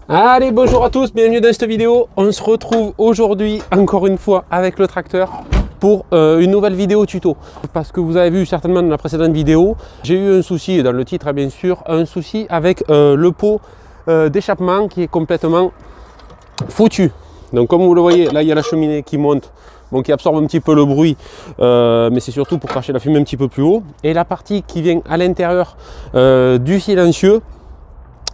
Allez, bonjour à tous, bienvenue dans cette vidéo. On se retrouve aujourd'hui encore une fois avec le tracteur pour une nouvelle vidéo tuto. Parce que vous avez vu certainement dans la précédente vidéo, j'ai eu un souci, et dans le titre bien sûr, un souci avec le pot d'échappement qui est complètement foutu. Donc comme vous le voyez, là il y a la cheminée qui monte, bon, qui absorbe un petit peu le bruit, mais c'est surtout pour cacher la fumée un petit peu plus haut. Et la partie qui vient à l'intérieur du silencieux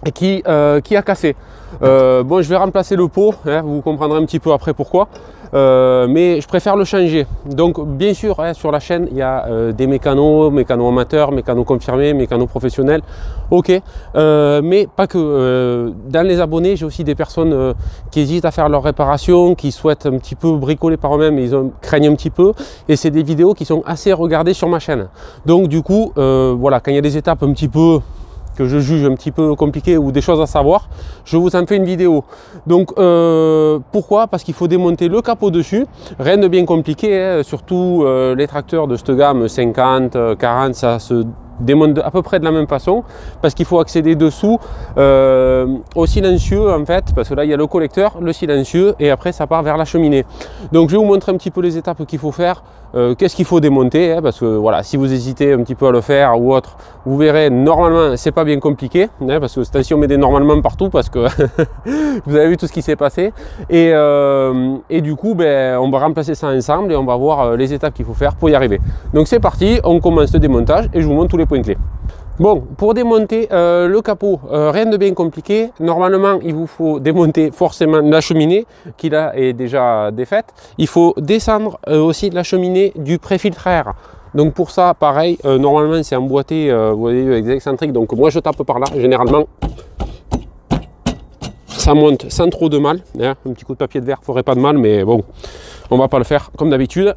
et qui a cassé. Bon, je vais remplacer le pot, hein, vous comprendrez un petit peu après pourquoi, mais je préfère le changer. Donc bien sûr, hein, sur la chaîne il y a des mécanos amateurs, mécanos confirmés, mécanos professionnels, ok, mais pas que. Dans les abonnés, j'ai aussi des personnes qui hésitent à faire leur réparation, qui souhaitent un petit peu bricoler par eux-mêmes, ils craignent un petit peu, et c'est des vidéos qui sont assez regardées sur ma chaîne. Donc du coup, voilà, quand il y a des étapes un petit peu que je juge un petit peu compliqué ou des choses à savoir, je vous en fais une vidéo. Donc pourquoi? Parce qu'il faut démonter le capot dessus, rien de bien compliqué, hein. Surtout les tracteurs de cette gamme 50, 40, ça se démonte à peu près de la même façon, parce qu'il faut accéder dessous au silencieux en fait, parce que là il y a le collecteur, le silencieux, et après ça part vers la cheminée. Donc je vais vous montrer un petit peu les étapes qu'il faut faire, qu'est-ce qu'il faut démonter, hein, parce que voilà, si vous hésitez un petit peu à le faire ou autre, vous verrez, normalement c'est pas bien compliqué, hein, parce que cette fois-ci on met des normalement partout, parce que vous avez vu tout ce qui s'est passé, et du coup ben, on va remplacer ça ensemble et on va voir les étapes qu'il faut faire pour y arriver. Donc c'est parti, on commence le démontage et je vous montre tous les points clés. Bon, pour démonter le capot, rien de bien compliqué. Normalement, il vous faut démonter forcément la cheminée qui là est déjà défaite. Il faut descendre aussi la cheminée du préfiltraire. Donc pour ça, pareil, normalement c'est emboîté, vous voyez, avec des excentriques. Donc moi je tape par là, généralement. Ça monte sans trop de mal, hein. Un petit coup de papier de verre ferait pas de mal, mais bon, on va pas le faire comme d'habitude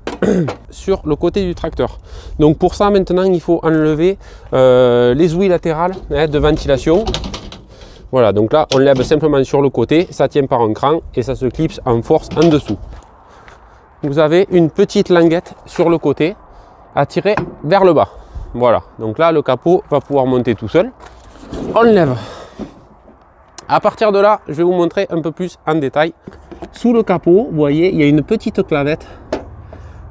sur le côté du tracteur. Donc pour ça maintenant il faut enlever les ouïes latérales, hein, de ventilation. Voilà, donc là on lève simplement sur le côté, ça tient par un cran et ça se clipse en force en dessous. Vous avez une petite languette sur le côté à tirer vers le bas. Voilà, donc là le capot va pouvoir monter tout seul. On lève. À partir de là, je vais vous montrer un peu plus en détail. Sous le capot, vous voyez, il y a une petite clavette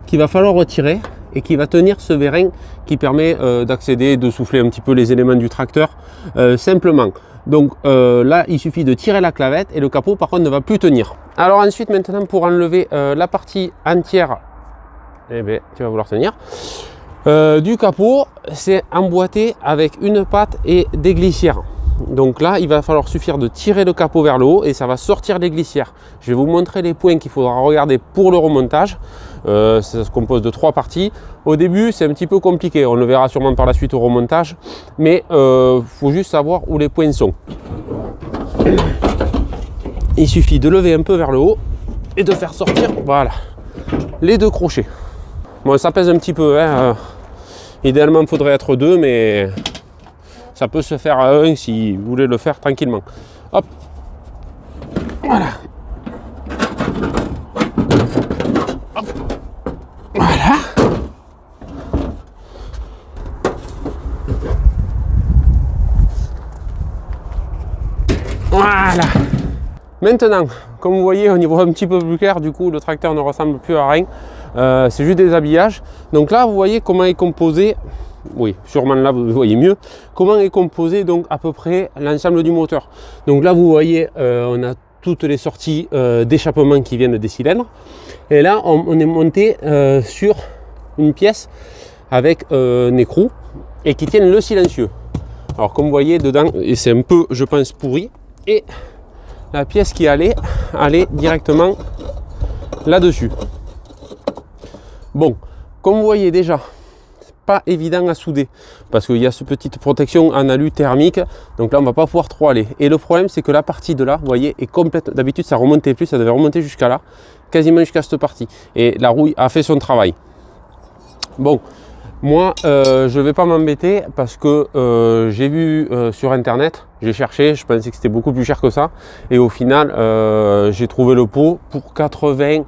qu'il va falloir retirer et qui va tenir ce vérin qui permet d'accéder, de souffler un petit peu les éléments du tracteur simplement. Donc là, il suffit de tirer la clavette et le capot par contre ne va plus tenir. Alors ensuite, maintenant, pour enlever la partie entière, eh bien, tu vas vouloir tenir, du capot, c'est emboîté avec une patte et des glissières. Donc là, il va falloir suffire de tirer le capot vers le haut et ça va sortir les glissières. Je vais vous montrer les points qu'il faudra regarder pour le remontage. Ça se compose de 3 parties. Au début, c'est un petit peu compliqué. On le verra sûrement par la suite au remontage. Mais il faut juste savoir où les points sont. Il suffit de lever un peu vers le haut et de faire sortir, voilà, les 2 crochets. Bon, ça pèse un petit peu, hein. Idéalement, il faudrait être 2, mais ça peut se faire à 1 si vous voulez le faire tranquillement. Hop, voilà. Hop. Voilà. Voilà. Maintenant, comme vous voyez, au niveau un petit peu plus clair, du coup, le tracteur ne ressemble plus à rien. C'est juste des habillages. Donc là, vous voyez comment est composé. Oui, sûrement là vous voyez mieux comment est composé donc à peu près l'ensemble du moteur. Donc là vous voyez, on a toutes les sorties d'échappement qui viennent des cylindres, et là on est monté sur une pièce avec un écrou et qui tiennent le silencieux. Alors comme vous voyez dedans, et c'est un peu je pense pourri, et la pièce qui allait directement là-dessus. Bon, comme vous voyez déjà, pas évident à souder parce qu'il y a cette petite protection en alu thermique, donc là on va pas pouvoir trop aller. Et le problème c'est que la partie de là, vous voyez, est complète. D'habitude ça remontait plus, ça devait remonter jusqu'à là, quasiment jusqu'à cette partie, et la rouille a fait son travail. Bon, moi je vais pas m'embêter parce que j'ai vu sur internet, j'ai cherché, je pensais que c'était beaucoup plus cher que ça, et au final j'ai trouvé le pot pour 80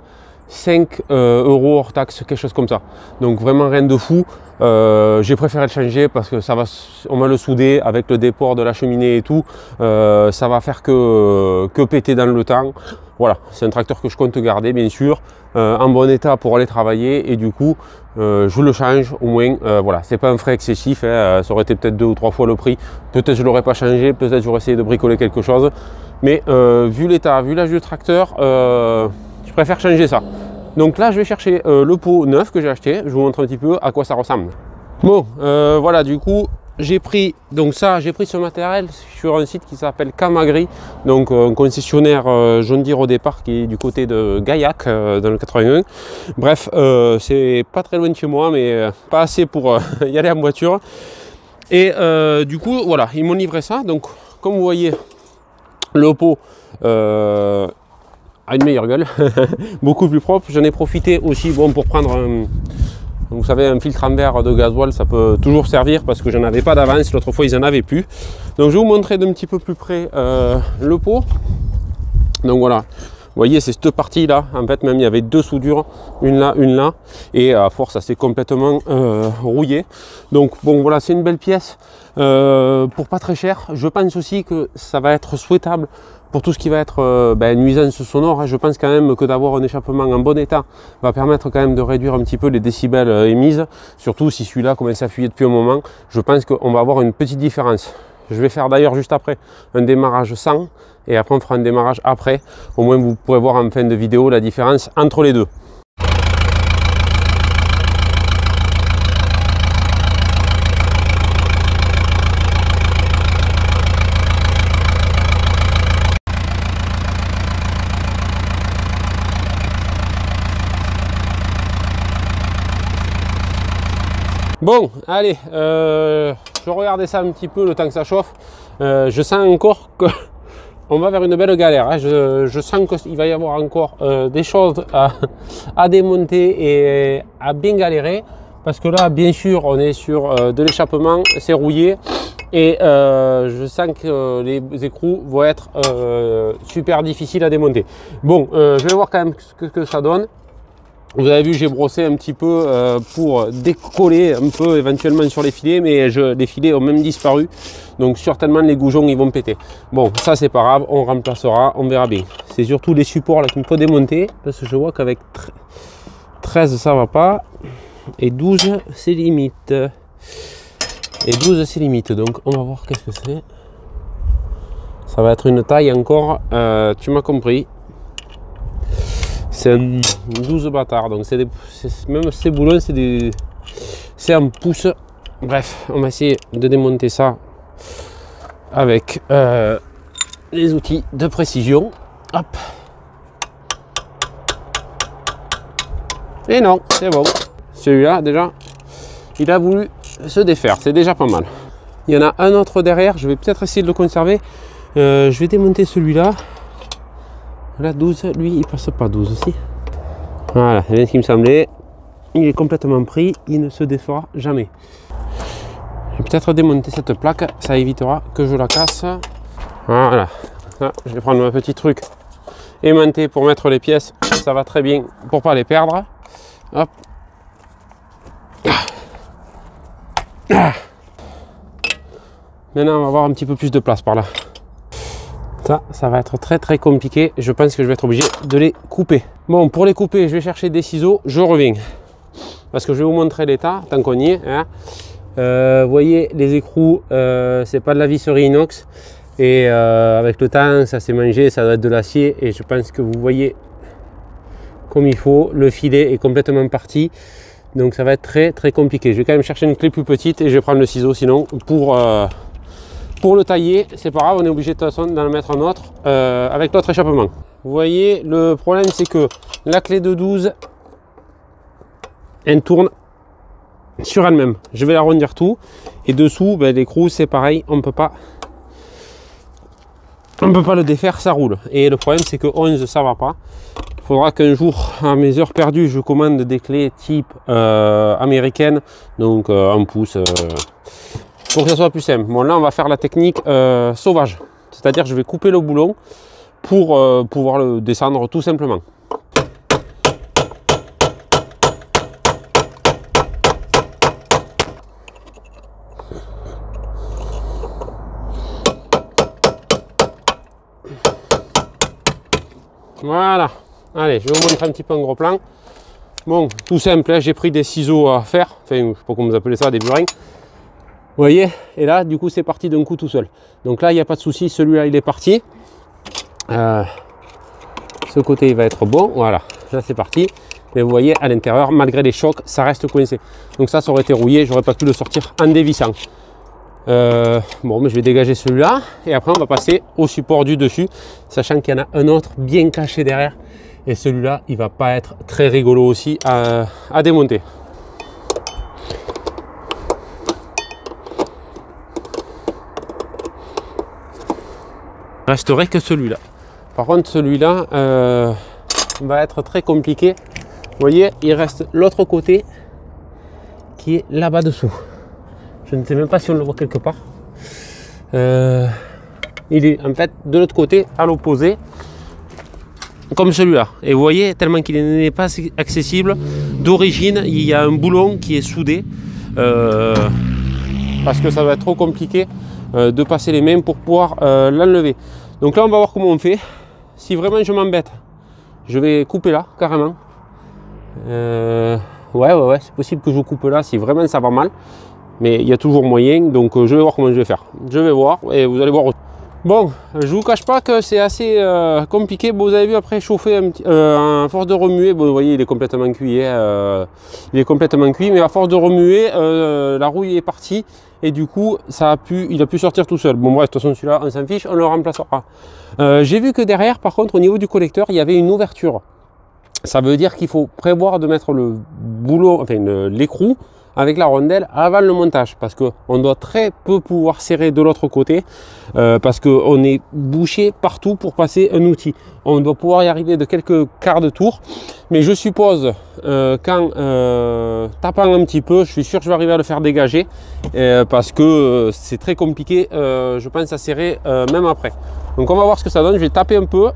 5 € hors taxe, quelque chose comme ça. Donc vraiment rien de fou. J'ai préféré le changer parce que on va le souder avec le déport de la cheminée et tout. Ça va faire que péter dans le temps. Voilà, c'est un tracteur que je compte garder bien sûr, en bon état pour aller travailler, et du coup je le change au moins. Voilà, c'est pas un frais excessif, hein, ça aurait été peut-être 2 ou 3 fois le prix. Peut-être je l'aurais pas changé, peut-être j'aurais essayé de bricoler quelque chose. Mais vu l'état, vu l'âge du tracteur, je préfère changer ça. Donc là je vais chercher le pot neuf que j'ai acheté, je vous montre un petit peu à quoi ça ressemble. Bon, voilà, du coup j'ai pris ce matériel sur un site qui s'appelle Camagri, donc un concessionnaire John Deere au départ qui est du côté de Gaillac dans le 81. Bref, c'est pas très loin de chez moi, mais pas assez pour y aller en voiture. Et du coup voilà, ils m'ont livré ça. Donc comme vous voyez, le pot a une meilleure gueule, beaucoup plus propre. J'en ai profité aussi pour prendre vous savez, un filtre en verre de gasoil, ça peut toujours servir parce que j'en avais pas d'avance, l'autre fois ils en avaient plus. Donc je vais vous montrer d'un petit peu plus près le pot. Donc voilà, vous voyez, c'est cette partie là, en fait même il y avait 2 soudures, une là, et à force ça s'est complètement rouillé. Donc bon voilà, c'est une belle pièce pour pas très cher. Je pense aussi que ça va être souhaitable pour tout ce qui va être nuisance sonore. Je pense quand même que d'avoir un échappement en bon état va permettre quand même de réduire un petit peu les décibels émises, surtout si celui-là commence à fuyer depuis un moment. Je pense qu'on va avoir une petite différence. Je vais faire d'ailleurs juste après un démarrage sans, et après on fera un démarrage après. Au moins vous pourrez voir en fin de vidéo la différence entre les deux. Bon, allez, je regardais ça un petit peu le temps que ça chauffe. Je sens encore qu'on va vers une belle galère. Hein. Je sens qu'il va y avoir encore des choses à démonter et à bien galérer. Parce que là, bien sûr, on est sur de l'échappement, c'est rouillé. Et je sens que les écrous vont être super difficiles à démonter. Bon, je vais voir quand même ce que ça donne. Vous avez vu, j'ai brossé un petit peu pour décoller un peu éventuellement sur les filets, mais les filets ont même disparu. Donc certainement les goujons ils vont péter. Bon, ça c'est pas grave, on remplacera, on verra bien. C'est surtout les supports là qu'il me faut démonter, parce que je vois qu'avec 13 ça va pas, et 12 c'est limite. Et 12 c'est limite, donc on va voir qu'est-ce que c'est. Ça va être une taille encore, tu m'as compris. C'est un 12 bâtard, donc même ces boulons, c'est en pouce. Bref, on va essayer de démonter ça avec les outils de précision. Hop. Et non, c'est bon. Celui-là, déjà, il a voulu se défaire. C'est déjà pas mal. Il y en a un autre derrière. Je vais peut-être essayer de le conserver. Je vais démonter celui-là. Là, 12, lui, il passe pas 12 aussi. Voilà, c'est bien ce qui me semblait. Il est complètement pris, il ne se défera jamais. Je vais peut-être démonter cette plaque, ça évitera que je la casse. Voilà, là, je vais prendre un petit truc aimanté pour mettre les pièces, ça va très bien pour pas les perdre. Hop. Maintenant, on va avoir un petit peu plus de place par là. Ça va être très compliqué. Je pense que je vais être obligé de les couper. Bon, pour les couper, je vais chercher des ciseaux. Je reviens. Parce que je vais vous montrer l'état, tant qu'on y est. Hein. Vous voyez, les écrous, c'est pas de la visserie inox. Et avec le temps, ça s'est mangé, ça doit être de l'acier. Et je pense que vous voyez comme il faut. Le filet est complètement parti. Donc ça va être très compliqué. Je vais quand même chercher une clé plus petite et je vais prendre le ciseau sinon pour le tailler, c'est pas grave, on est obligé de toute façon d'en mettre un autre avec l'autre échappement. Vous voyez, le problème c'est que la clé de 12, elle tourne sur elle-même. Je vais arrondir tout. Et dessous, l'écrou c'est pareil, on peut pas le défaire, ça roule. Et le problème c'est que 11 ça va pas. Il faudra qu'un jour, à mes heures perdues, je commande des clés type américaine, donc un pouce. Pour que ça soit plus simple. Bon, là on va faire la technique sauvage, c'est à dire je vais couper le boulon pour pouvoir le descendre tout simplement. Voilà. Allez, je vais vous montrer un petit peu un gros plan. Bon, tout simple, hein, j'ai pris des ciseaux à fer, enfin, je sais pas comment vous appelez ça, des burins. Vous voyez, et là, du coup, c'est parti d'un coup tout seul. Donc là, il n'y a pas de souci, celui-là, il est parti. Ce côté, il va être bon, voilà, là, c'est parti. Mais vous voyez, à l'intérieur, malgré les chocs, ça reste coincé. Donc ça aurait été rouillé, j'aurais pas pu le sortir en dévissant. Bon, mais je vais dégager celui-là, et après, on va passer au support du dessus, sachant qu'il y en a un autre bien caché derrière. Et celui-là, il va pas être très rigolo aussi à démonter. Il resterait que celui-là. Par contre, celui-là va être très compliqué. Vous voyez, il reste l'autre côté qui est là-bas dessous. Je ne sais même pas si on le voit quelque part. Il est en fait de l'autre côté, à l'opposé, comme celui-là. Et vous voyez, tellement qu'il n'est pas accessible, d'origine, il y a un boulon qui est soudé. Parce que ça va être trop compliqué de passer les mains pour pouvoir l'enlever. Donc là, on va voir comment on fait. Si vraiment je m'embête, je vais couper là, carrément. Ouais, c'est possible que je coupe là si vraiment ça va mal. Mais il y a toujours moyen, donc je vais voir comment je vais faire. Je vais voir et vous allez voir. Bon, je vous cache pas que c'est assez compliqué. Bon, vous avez vu après chauffer à force de remuer. Bon, vous voyez, il est complètement cuit. Il est complètement cuit, mais à force de remuer, la rouille est partie et du coup, il a pu sortir tout seul. Bon, bref, de toute façon, celui-là, on s'en fiche, on le remplacera. J'ai vu que derrière, par contre, au niveau du collecteur, il y avait une ouverture. Ça veut dire qu'il faut prévoir de mettre le boulot, enfin l'écrou avec la rondelle avant le montage, parce qu'on doit très peu pouvoir serrer de l'autre côté, parce qu'on est bouché partout pour passer un outil. On doit pouvoir y arriver de quelques quarts de tour, mais je suppose qu'en tapant un petit peu, je suis sûr que je vais arriver à le faire dégager, parce que c'est très compliqué, je pense, à serrer même après. Donc on va voir ce que ça donne. Je vais taper un peu.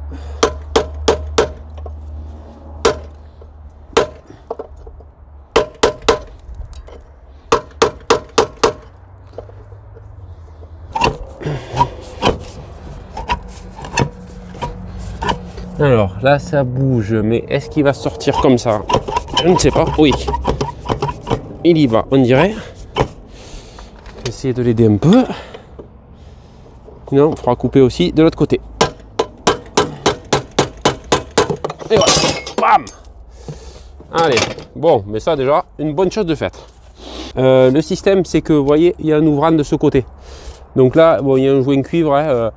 Alors là ça bouge, mais est-ce qu'il va sortir comme ça? Je ne sais pas. Oui, il y va, on dirait. Essayer de l'aider un peu. Non, il faudra couper aussi de l'autre côté. Et voilà, bam. Allez, bon, mais ça déjà, une bonne chose de faite. Le système, c'est que vous voyez, il y a un ouvrant de ce côté. Donc là, bon, il y a un joint cuivre, hein,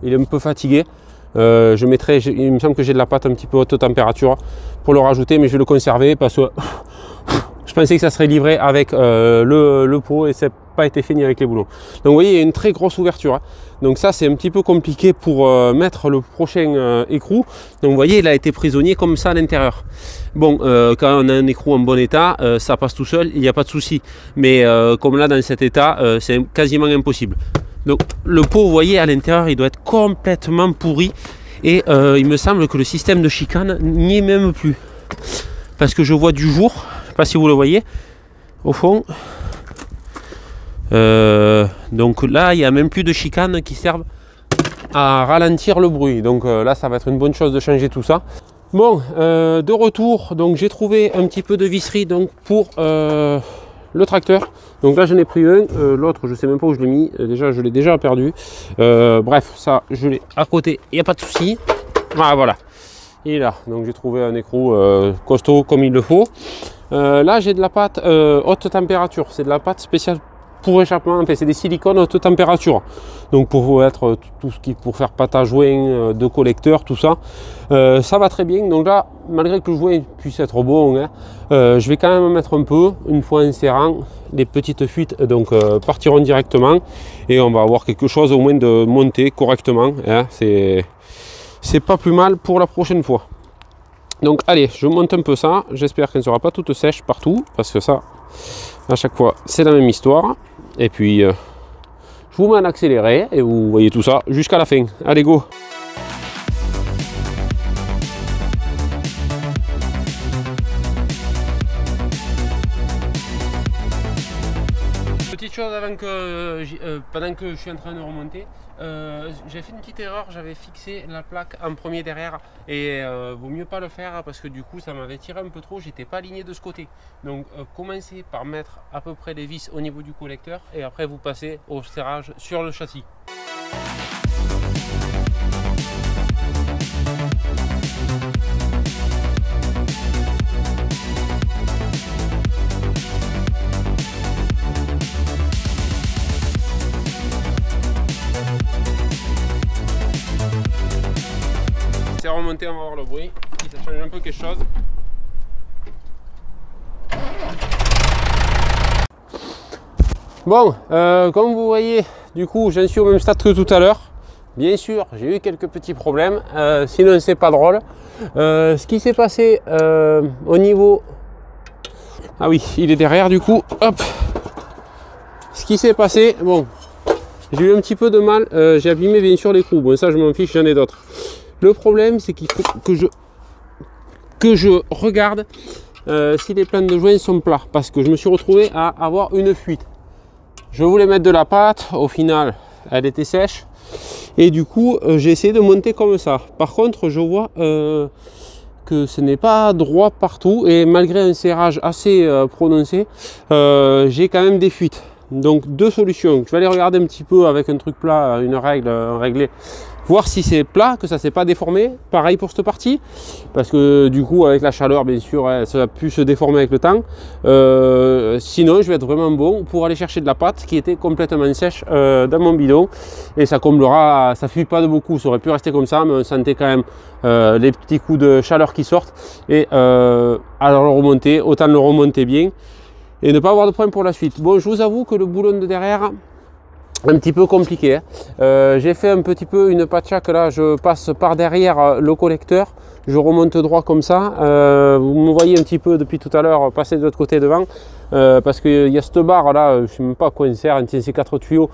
il est un peu fatigué. Je mettrai, il me semble que j'ai de la pâte un petit peu haute température pour le rajouter, mais je vais le conserver parce que je pensais que ça serait livré avec le pot et ça n'a pas été fait ni avec les boulons. Donc vous voyez, il y a une très grosse ouverture, hein. Donc ça c'est un petit peu compliqué pour mettre le prochain écrou. Donc vous voyez, il a été prisonnier comme ça à l'intérieur. Bon, quand on a un écrou en bon état, ça passe tout seul, il n'y a pas de souci. Mais comme là dans cet état, c'est quasiment impossible. Donc le pot, vous voyez, à l'intérieur, il doit être complètement pourri. Et il me semble que le système de chicane n'y est même plus. Parce que je vois du jour, je ne sais pas si vous le voyez, au fond. Donc là, il n'y a même plus de chicane qui servent à ralentir le bruit. Donc là, ça va être une bonne chose de changer tout ça. Bon, de retour, donc j'ai trouvé un petit peu de visserie donc, pour le tracteur. Donc là j'en ai pris un, l'autre je sais même pas où je l'ai mis, déjà je l'ai déjà perdu. Bref, ça je l'ai à côté, il n'y a pas de souci. Ah, voilà, il est là. Donc j'ai trouvé un écrou costaud comme il le faut. Là j'ai de la pâte haute température, c'est de la pâte spéciale pour échappement, enfin c'est des silicones haute température. Donc pour être tout ce qui pour faire pâte à joint, de collecteur, tout ça, ça va très bien. Donc là, malgré que le joint puisse être bon, hein, je vais quand même en mettre un peu, une fois en serrant, les petites fuites donc partiront directement et on va avoir quelque chose au moins de monter correctement, hein. C'est pas plus mal pour la prochaine fois. Donc allez, je monte un peu ça, j'espère qu'elle ne sera pas toute sèche partout, parce que ça, à chaque fois, c'est la même histoire. Et puis, je vous mets en accéléré et vous voyez tout ça jusqu'à la fin. Allez, go! petite chose avant que, pendant que je suis en train de remonter, j'ai fait une petite erreur, j'avais fixé la plaque en premier derrière et vaut mieux pas le faire parce que du coup ça m'avait tiré un peu trop, j'étais pas aligné de ce côté. Donc commencez par mettre à peu près les vis au niveau du collecteur et après vous passez au serrage sur le châssis. C'est remonté, on va voir le bruit, si ça change un peu quelque chose. Bon, comme vous voyez, du coup, j'en suis au même stade que tout à l'heure. Bien sûr, j'ai eu quelques petits problèmes, sinon c'est pas drôle. Ce qui s'est passé au niveau... Ah oui, il est derrière du coup, hop. Ce qui s'est passé, bon, j'ai eu un petit peu de mal, j'ai abîmé bien sûr l'écrou. Bon, ça je m'en fiche, j'en ai d'autres. Le problème, c'est qu'il faut que je regarde si les planes de joints sont plats, parce que je me suis retrouvé à avoir une fuite. Je voulais mettre de la pâte, au final, elle était sèche, et du coup, j'ai essayé de monter comme ça. Par contre, je vois que ce n'est pas droit partout, et malgré un serrage assez prononcé, j'ai quand même des fuites. Donc, deux solutions. Je vais aller regarder un petit peu avec un truc plat, une règle réglée, voir si c'est plat, que ça ne s'est pas déformé. Pareil pour cette partie, parce que du coup avec la chaleur bien sûr ça a pu se déformer avec le temps. Sinon je vais être vraiment bon pour aller chercher de la pâte qui était complètement sèche dans mon bidon, et ça comblera, ça fuit pas de beaucoup, ça aurait pu rester comme ça, mais on sentait quand même les petits coups de chaleur qui sortent, et alors le remonter, autant le remonter bien et ne pas avoir de problème pour la suite. Bon, je vous avoue que le boulon de derrière, un petit peu compliqué, hein. J'ai fait un petit peu une patchac, là je passe par derrière le collecteur, je remonte droit comme ça, vous me voyez un petit peu depuis tout à l'heure passer de l'autre côté devant, parce qu'il y a cette barre là, je ne sais même pas à quoi il sert, un TC4 tuyaux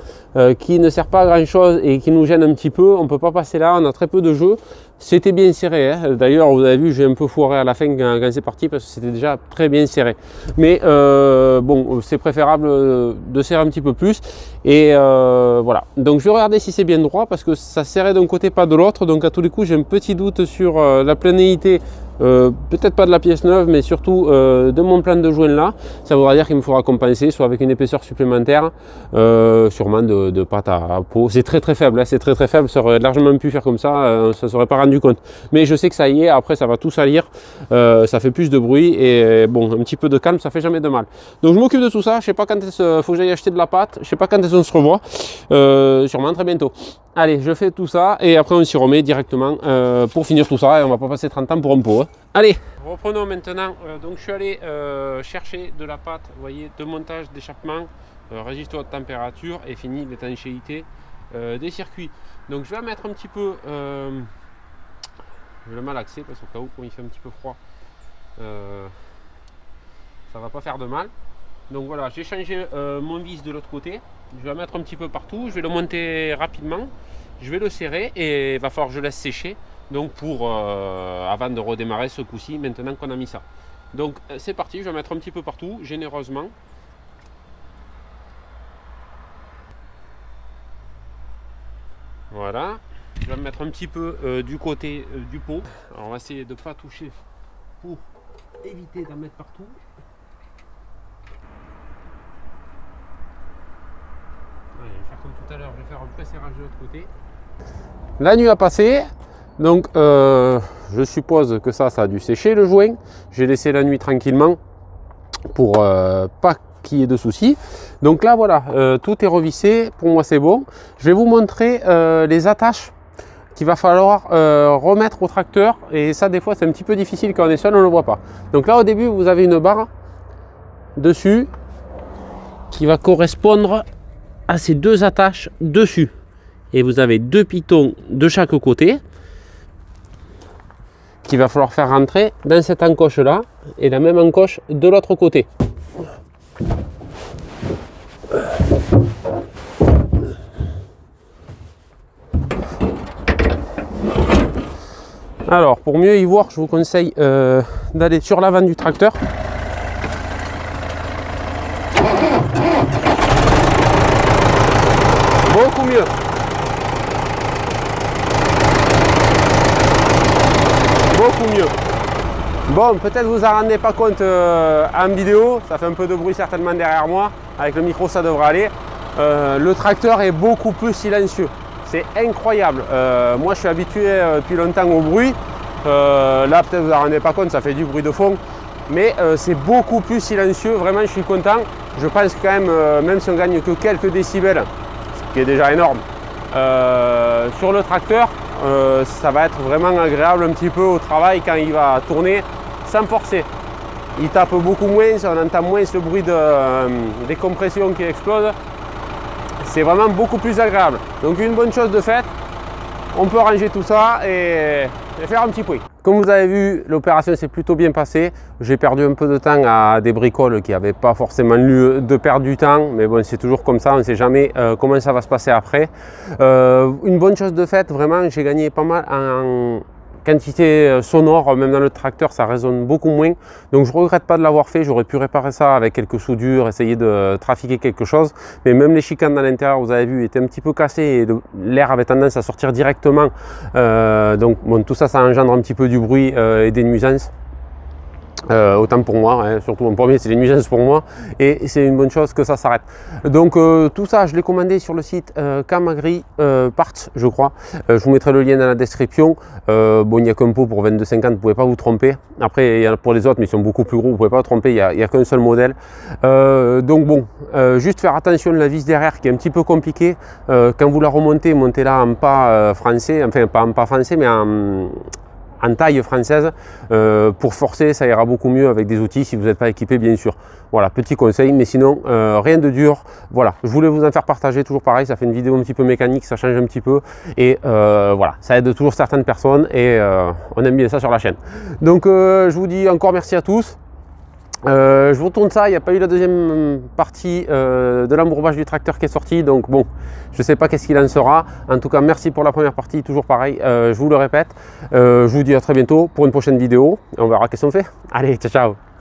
qui ne sert pas à grand chose et qui nous gêne un petit peu. On ne peut pas passer là, on a très peu de jeu. C'était bien serré, hein. D'ailleurs vous avez vu, j'ai un peu foiré à la fin quand c'est parti parce que c'était déjà très bien serré, mais bon, c'est préférable de serrer un petit peu plus, et voilà. Donc je vais regarder si c'est bien droit parce que ça serrait d'un côté pas de l'autre, donc à tous les coups j'ai un petit doute sur la planéité, peut-être pas de la pièce neuve, mais surtout de mon plan de joint là. Ça voudra dire qu'il me faudra compenser soit avec une épaisseur supplémentaire, sûrement de pâte à peau. C'est très faible, hein, c'est très faible, ça aurait largement pu faire comme ça, ça ne serait pas rendu compte. Mais je sais que ça y est, après ça va tout salir, ça fait plus de bruit, et bon, un petit peu de calme, ça fait jamais de mal. Donc je m'occupe de tout ça, je sais pas quand est-ce faut que j'aille acheter de la pâte, je sais pas quand est-ce qu'on se revoit, sûrement très bientôt. Allez, je fais tout ça et après on s'y remet directement pour finir tout ça, et on va pas passer 30 ans pour un pot, hein. Allez, reprenons maintenant. Donc je suis allé chercher de la pâte, vous voyez, de montage d'échappement, résisteur de température et fini l'étanchéité des circuits. Donc je vais mettre un petit peu, je vais le malaxer parce qu'au cas où quand il fait un petit peu froid, ça va pas faire de mal. Donc voilà, j'ai changé mon vis de l'autre côté, je vais le mettre un petit peu partout, je vais le monter rapidement, je vais le serrer et il va falloir que je laisse sécher, donc pour avant de redémarrer ce coup-ci, maintenant qu'on a mis ça. Donc c'est parti, je vais mettre un petit peu partout, généreusement. Voilà, je vais me mettre un petit peu du côté du pot. Alors on va essayer de ne pas toucher pour éviter d'en mettre partout. Allez, je vais faire comme tout à l'heure, je vais faire un pré-serrage de l'autre côté. La nuit a passé, donc je suppose que ça a dû sécher le joint. J'ai laissé la nuit tranquillement pour pas qu'il y ait de soucis. Donc là voilà, tout est revissé, pour moi c'est bon. Je vais vous montrer les attaches qu'il va falloir remettre au tracteur, et ça des fois c'est un petit peu difficile quand on est seul, on ne le voit pas. Donc là au début vous avez une barre dessus qui va correspondre à ces deux attaches dessus, et vous avez deux pitons de chaque côté qu'il va falloir faire rentrer dans cette encoche là, et la même encoche de l'autre côté. Alors pour mieux y voir, je vous conseille d'aller sur l'avant du tracteur. beaucoup mieux. Bon, peut-être vous en rendez pas compte en vidéo, ça fait un peu de bruit certainement derrière moi, avec le micro ça devrait aller. Le tracteur est beaucoup plus silencieux, c'est incroyable. Moi je suis habitué depuis longtemps au bruit, là peut-être vous en rendez pas compte, ça fait du bruit de fond, mais c'est beaucoup plus silencieux, vraiment je suis content. Je pense quand même, même si on gagne que quelques décibels, ce qui est déjà énorme, sur le tracteur, ça va être vraiment agréable un petit peu au travail quand il va tourner sans forcer. Il tape beaucoup moins, on entend moins le bruit des compressions qui explosent. C'est vraiment beaucoup plus agréable. Donc une bonne chose de faite, on peut ranger tout ça et faire un petit bruit. Comme vous avez vu, l'opération s'est plutôt bien passée. J'ai perdu un peu de temps à des bricoles qui n'avaient pas forcément lieu de perdre du temps. Mais bon, c'est toujours comme ça, on ne sait jamais comment ça va se passer après. Une bonne chose de faite, vraiment, j'ai gagné pas mal en quantité sonore, même dans le tracteur ça résonne beaucoup moins, donc je ne regrette pas de l'avoir fait. J'aurais pu réparer ça avec quelques soudures, essayer de trafiquer quelque chose, mais même les chicanes à l'intérieur, vous avez vu, étaient un petit peu cassées et l'air avait tendance à sortir directement, donc bon, tout ça, ça engendre un petit peu du bruit et des nuisances. Autant pour moi, hein, surtout en premier c'est les nuisances pour moi, et c'est une bonne chose que ça s'arrête. Donc tout ça je l'ai commandé sur le site Camagri Parts, je crois. Je vous mettrai le lien dans la description. Bon, il n'y a qu'un pot pour 22,50, vous ne pouvez pas vous tromper. Après il y en a pour les autres mais ils sont beaucoup plus gros, vous ne pouvez pas vous tromper, il n'y a qu'un seul modèle. Donc bon, juste faire attention à la vis derrière qui est un petit peu compliquée. Quand vous la remontez, montez-la en pas français, enfin pas en pas français mais en taille française. Pour forcer ça ira beaucoup mieux avec des outils si vous n'êtes pas équipé bien sûr. Voilà, petit conseil, mais sinon rien de dur. Voilà, je voulais vous en faire partager, toujours pareil, ça fait une vidéo un petit peu mécanique, ça change un petit peu et voilà, ça aide toujours certaines personnes et on aime bien ça sur la chaîne. Donc je vous dis encore merci à tous. Je vous retourne ça, il n'y a pas eu la deuxième partie de l'embourbage du tracteur qui est sortie, donc bon, je ne sais pas qu'est-ce qu'il en sera. En tout cas, merci pour la première partie, toujours pareil, je vous le répète. Je vous dis à très bientôt pour une prochaine vidéo, et on verra qu'est-ce qu'on fait. Allez, ciao, ciao.